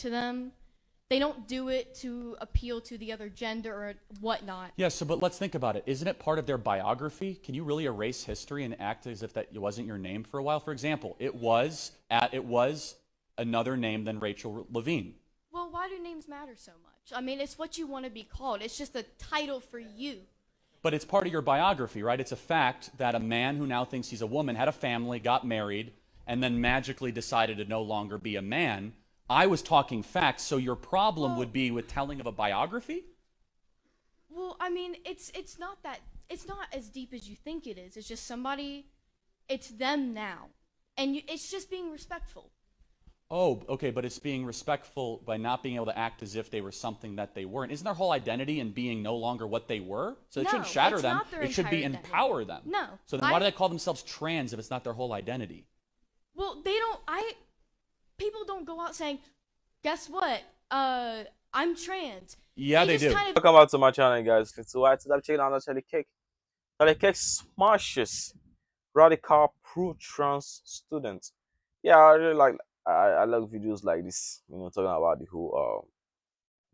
to them. They don't do it to appeal to the other gender or whatnot. Yeah, so but let's think about it. Isn't it part of their biography? Can you really erase history and act as if that wasn't your name for a while? For example, it was another name than Rachel Levine. Well, why do names matter so much? I mean, it's what you want to be called. It's just a title for you. But it's part of your biography, right? It's a fact that a man who now thinks he's a woman had a family, got married, and then magically decided to no longer be a man. I was talking facts, so your problem would be with telling of a biography? Well, I mean, it's not as deep as you think it is. It's just somebody, it's them now. And it's just being respectful. Oh, okay, but it's being respectful by not being able to act as if they were something that they weren't. Isn't their whole identity in being no longer what they were? So it shouldn't shatter them. It should be empower them. No. So then why do they call themselves trans if it's not their whole identity? Well, people don't go out saying, guess what? I'm trans. Yeah, they do. Welcome back to my channel, guys. So I today I'm checking out Charlie Kirk. Charlie Kirk smashes radical pro-trans students. Yeah, I really like. I love videos like this. You know, talking about the whole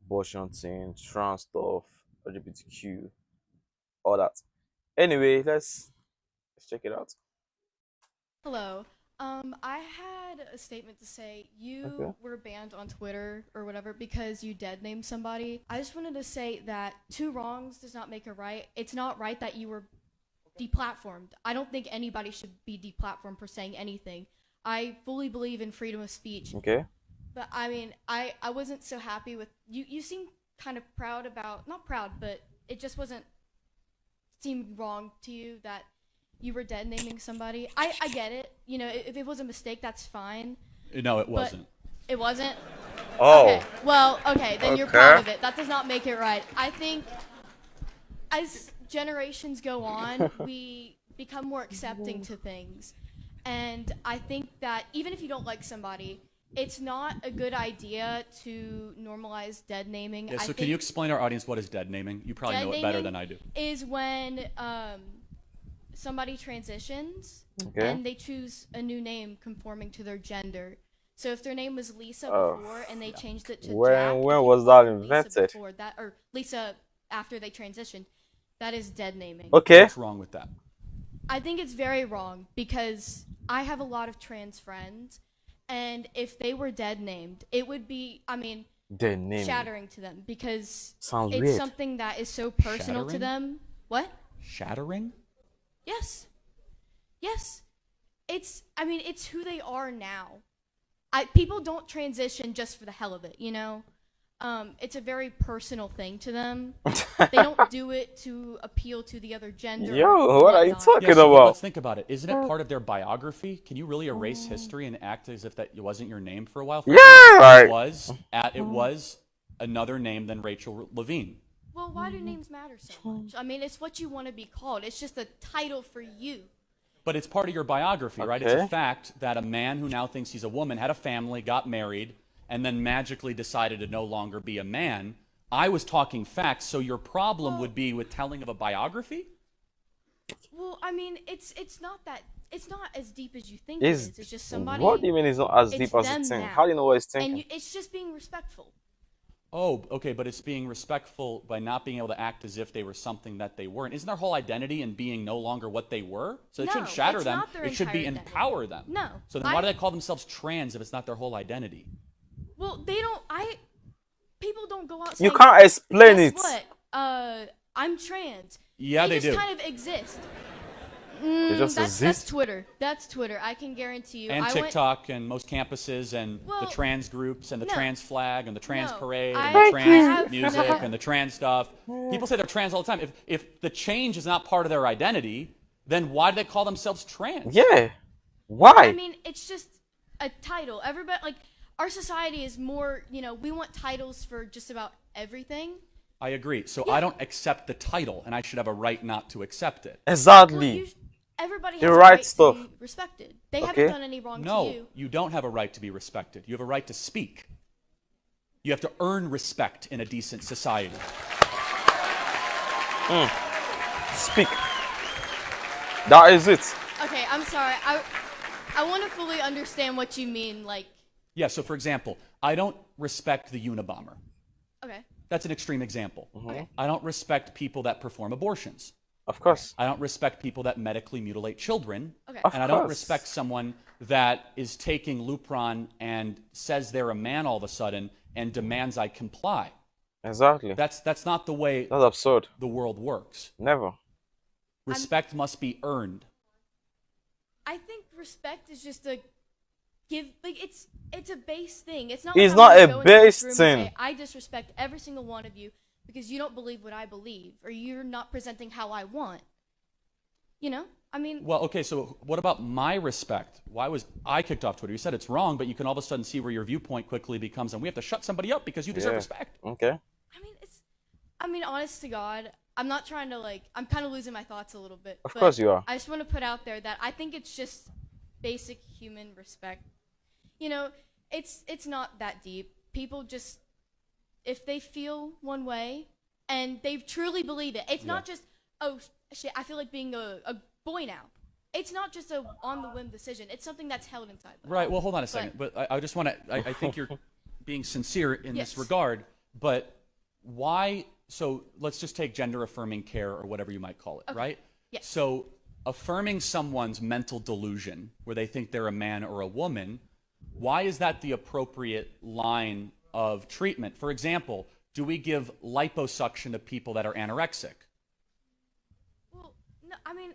abortion thing, trans stuff, LGBTQ, all that. Anyway, let's check it out. Hello. I had a statement to say. You were banned on Twitter or whatever because you dead named somebody. I just wanted to say that two wrongs does not make a right. It's not right that you were deplatformed. I don't think anybody should be deplatformed for saying anything. I fully believe in freedom of speech. Okay. But I mean, I wasn't so happy with you. You seem kind of proud about, not proud, but it just seemed wrong to you that you were dead naming somebody. I get it. You know, if it was a mistake, that's fine. No, it wasn't. It wasn't? Oh. Okay. Well, okay, then you're proud of it. That does not make it right. I think as generations go on, we become more accepting to things. And I think that even if you don't like somebody, it's not a good idea to normalize dead naming. Yeah, so can you explain to our audience what is dead naming? You probably know it better than I do. Is when somebody transitions and they choose a new name conforming to their gender. So if their name was Lisa before and they changed it to Jack, when was that invented? Or Lisa after they transitioned, that is dead naming. Okay. What's wrong with that? I think it's very wrong because I have a lot of trans friends, and if they were dead named, it would be, I mean, shattering to them because it's weird. something that is so personal to them. What? Shattering? Yes. Yes. It's who they are now. People don't transition just for the hell of it, you know? It's a very personal thing to them. They don't do it to appeal to the other gender. Yo, what are you talking so about? Let's think about it. Isn't it part of their biography? Can you really erase history and act as if that wasn't your name for a while? It was another name than Rachel Levine. Well, why do names matter so much? I mean, it's what you want to be called. It's just a title for you. But it's part of your biography, right? It's a fact that a man who now thinks he's a woman had a family, got married, and then magically decided to no longer be a man. I was talking facts, so your problem would be with telling of a biography? Well, I mean, it's not as deep as you think it is. It's just somebody. What do you mean it's not as deep as you think? How do you know what it's thinking? And it's just being respectful. Oh, okay, but it's being respectful by not being able to act as if they were something that they weren't. Isn't their whole identity in being no longer what they were? So it shouldn't shatter them. It should be empower them. No. So then why do they call themselves trans if it's not their whole identity? Well, they don't. People don't go out. You can't explain it. What? I'm trans. Yeah, they do. They just kind of exist. They just exist. That's Twitter. That's Twitter. I can guarantee you. And TikTok and most campuses and the trans groups and the trans flag and the trans parade and the trans music and the trans stuff. People say they're trans all the time. If the change is not part of their identity, then why do they call themselves trans? Yeah. Why? I mean, it's just a title. Everybody, like, our society is more, you know, we want titles for just about everything. I agree. So I don't accept the title, and I should have a right not to accept it. Exactly. Well, everybody has the a right right stuff. to be respected. They haven't done any wrong to you. No, you don't have a right to be respected. You have a right to speak. You have to earn respect in a decent society. Speak. That is it. Okay, I'm sorry. I want to fully understand what you mean. Like. Yeah. So, for example, I don't respect the Unabomber. Okay. That's an extreme example. Okay. I don't respect people that perform abortions. Of course. I don't respect people that medically mutilate children. Okay. Of and I don't course. respect someone that is taking Lupron and says they're a man all of a sudden and demands I comply. Exactly. That's not the way That's absurd. the world works. Never. Respect must be earned. I think respect is just a give, like it's a base thing. It's not. It's like I'm not gonna a go into base this room and thing. say, I disrespect every single one of you because you don't believe what I believe, or you're not presenting how I want. You know, I mean. Well, okay, so what about my respect? Why was I kicked off Twitter? You said it's wrong, but you can all of a sudden see where your viewpoint quickly becomes, and we have to shut somebody up because you deserve respect. Okay. I mean, honest to God, I'm not trying to I'm kind of losing my thoughts a little bit. Of course you are. I just want to put out there that I think it's just basic human respect. You know, it's not that deep. People just, if they feel one way and they truly believe it, it's not just, oh shit, I feel like being a boy now. It's not just a on the whim decision. It's something that's held inside. Right. Well, hold on a second. But I just want to. I think you're being sincere in this regard. But why? So let's just take gender affirming care or whatever you might call it. Okay. Right. Yes. So affirming someone's mental delusion, where they think they're a man or a woman, why is that the appropriate line of treatment? For example, do we give liposuction to people that are anorexic? Well, no. I mean,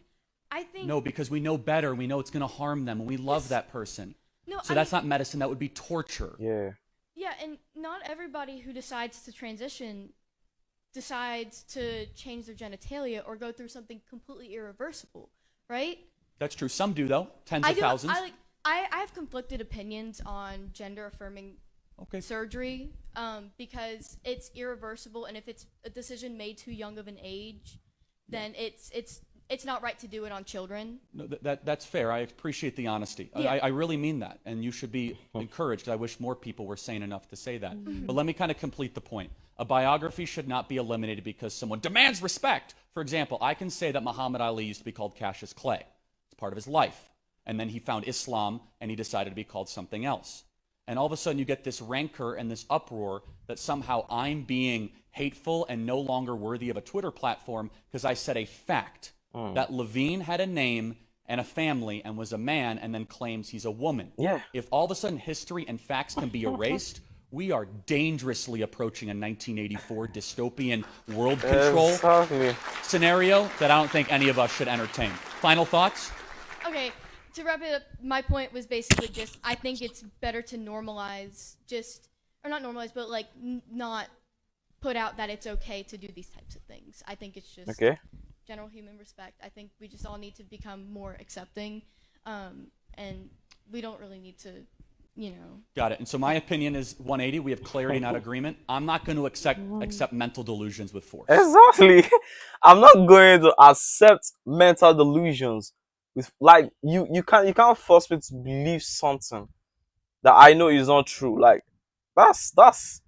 I think no, because we know better. We know it's going to harm them, and we love that person. No, so that's not medicine. That would be torture. Yeah. Yeah, and not everybody who decides to transition decides to change their genitalia or go through something completely irreversible, right? That's true. Some do, though. Tens of thousands. I have conflicted opinions on gender affirming surgery because it's irreversible, and if it's a decision made too young of an age, then it's not right to do it on children. No, that's fair. I appreciate the honesty. Yeah. I really mean that, and you should be encouraged. I wish more people were sane enough to say that. But let me kind of complete the point. A biography should not be eliminated because someone demands respect. For example, I can say that Muhammad Ali used to be called Cassius Clay. It's part of his life. And then he found Islam, and he decided to be called something else. And all of a sudden you get this rancor and this uproar that somehow I'm being hateful and no longer worthy of a Twitter platform because I said a fact. That Levine had a name and a family and was a man and then claims he's a woman. Yeah. If all of a sudden history and facts can be erased, we are dangerously approaching a 1984 dystopian world control scenario that I don't think any of us should entertain. Final thoughts? Okay, to wrap it up, my point was basically just I think it's better to normalize or not normalize, but not put out that it's okay to do these types of things. I think it's just general human respect. I think we just all need to become more accepting, and we don't really need to, Got it. And so my opinion is 180. We have clarity, not agreement. I'm not going to accept mental delusions with force. Exactly. I'm not going to accept mental delusions with you can't force me to believe something that I know is not true. Like that's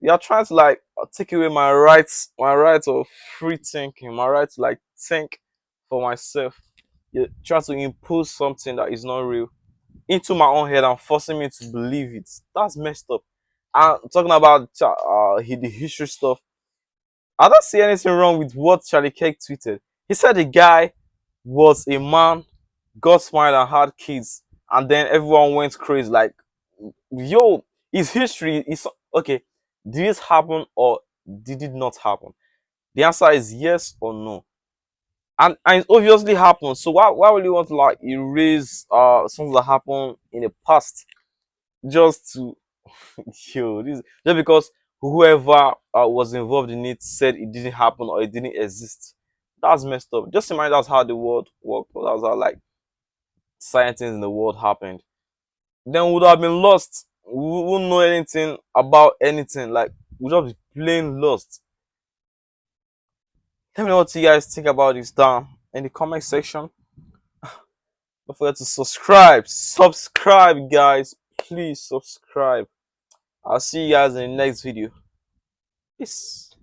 you're trying to take away my rights of free thinking, my right to think for myself. You're trying to impose something that is not real into my own head and forcing me to believe it. That's messed up. I'm talking about the history stuff. I don't see anything wrong with what Charlie Kirk tweeted. He said the guy was a man, got married and had kids, and then everyone went crazy. Yo, his history is okay. Did this happen or did it not happen? The answer is yes or no. And it obviously happened. So why would you want to erase something that happened in the past just to just because whoever was involved in it said it didn't happen or it didn't exist? That's messed up. Just imagine that's how the world worked. That's how science in the world happened. Then we would have been lost. We wouldn't know anything about anything. We'd just be plain lost. Let me know what you guys think about this down in the comment section. Don't forget to subscribe. Subscribe, guys. Please subscribe. I'll see you guys in the next video. Peace.